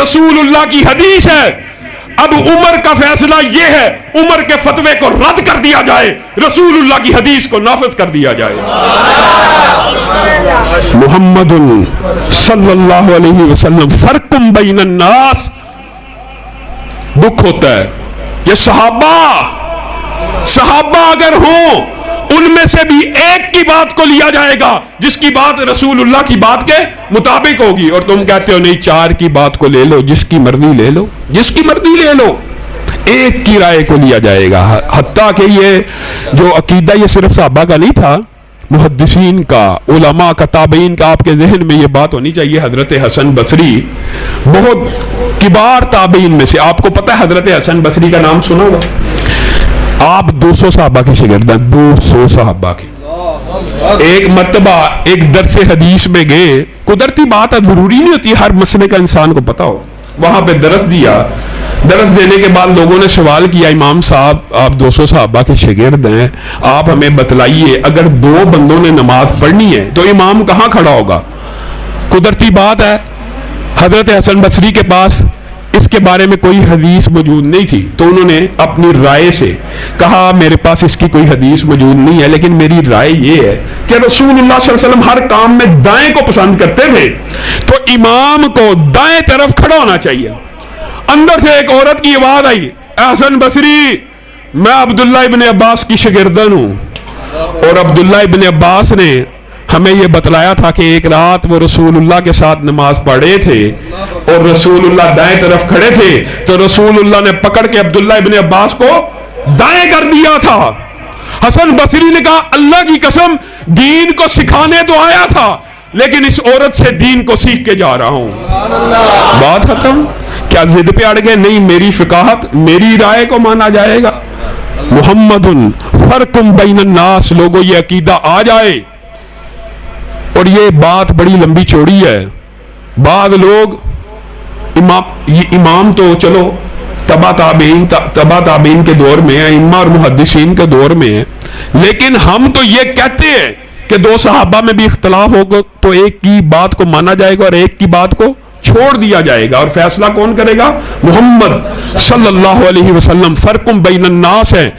رسول اللہ کی حدیث ہے. اب عمر کا فیصلہ یہ ہے عمر کے فتوے کو رد کر دیا جائے, رسول اللہ کی حدیث کو نافذ کر دیا جائے. محمد صلی اللہ علیہ وسلم فرقم بین الناس. دکھ ہوتا ہے یہ صحابہ اگر ہوں ان میں سے بھی ایک کی بات کو لیا جائے گا جس کی بات رسول اللہ کی بات کے مطابق ہوگی, اور تم کہتے ہو نہیں 4 کی بات کو لے لو, جس کی مرضی لے لو, جس کی مرضی لے لو. ایک کی رائے کو لیا جائے گا. حتیٰ کہ یہ جو عقیدہ یہ صرف صحابہ کا نہیں تھا, محدثین کا, علماء کا, تابعین کا. آپ کے ذہن میں یہ بات ہونی چاہیے, حضرت حسن بصری بہت کبار تابعین میں سے. آپ کو پتہ ہے حضرت حسن بصری کا نام سنا ہوگا. آپ 200 صحابہ کے شاگرد ہیں, 200 صحابہ کے. ایک مرتبہ ایک درس حدیث میں گئے, قدرتی بات ہے, ضروری نہیں ہوتی ہر مسئلے کا انسان کو پتا ہو. وہاں پہ درس دیا. درس دینے کے بعد لوگوں نے سوال کیا, امام صاحب آپ 200 صحابہ کے شاگرد ہیں, آپ ہمیں بتلائیے اگر 2 بندوں نے نماز پڑھنی ہے تو امام کہاں کھڑا ہوگا. قدرتی بات ہے حضرت حسن بصری کے پاس اس کے بارے میں کوئی حدیث موجود نہیں تھی, تو انہوں نے اپنی رائے سے کہا میرے پاس اس کی کوئی حدیث موجود نہیں ہے, لیکن میری رائے یہ ہے کہ رسول اللہ صلی اللہ علیہ وسلم ہر کام میں دائیں کو پسند کرتے تھے, تو امام کو دائیں طرف کھڑا ہونا چاہیے. اندر سے ایک عورت کی آواز آئی, حسن بصری میں عبداللہ ابن عباس کی شاگردن ہوں, اور عبداللہ ابن عباس نے ہمیں یہ بتلایا تھا کہ ایک رات وہ رسول اللہ کے ساتھ نماز پڑھے تھے اور رسول اللہ دائیں طرف کھڑے تھے, تو رسول اللہ نے پکڑ کے عبداللہ ابن عباس کو دائیں کر دیا تھا. حسن بصری نے کہا اللہ کی قسم دین کو سکھانے تو آیا تھا لیکن اس عورت سے دین کو سیکھ کے جا رہا ہوں. بات ختم. کیا ضد پہ اڑ گئے؟ نہیں, میری فقاہت میری رائے کو مانا جائے گا. محمد فرقم بین الناس. لوگوں یہ عقیدہ آ جائے, اور یہ بات بڑی لمبی چوڑی ہے. بعض لوگ امام تو چلو تبا تابعین کے دور میں ہیں, ائمہ اور محدثین کے دور میں ہیں, لیکن ہم تو یہ کہتے ہیں کہ 2 صحابہ میں بھی اختلاف ہوگا تو ایک کی بات کو مانا جائے گا اور ایک کی بات کو چھوڑ دیا جائے گا, اور فیصلہ کون کرے گا؟ محمد صلی اللہ علیہ وسلم. فرقم بین الناس ہے.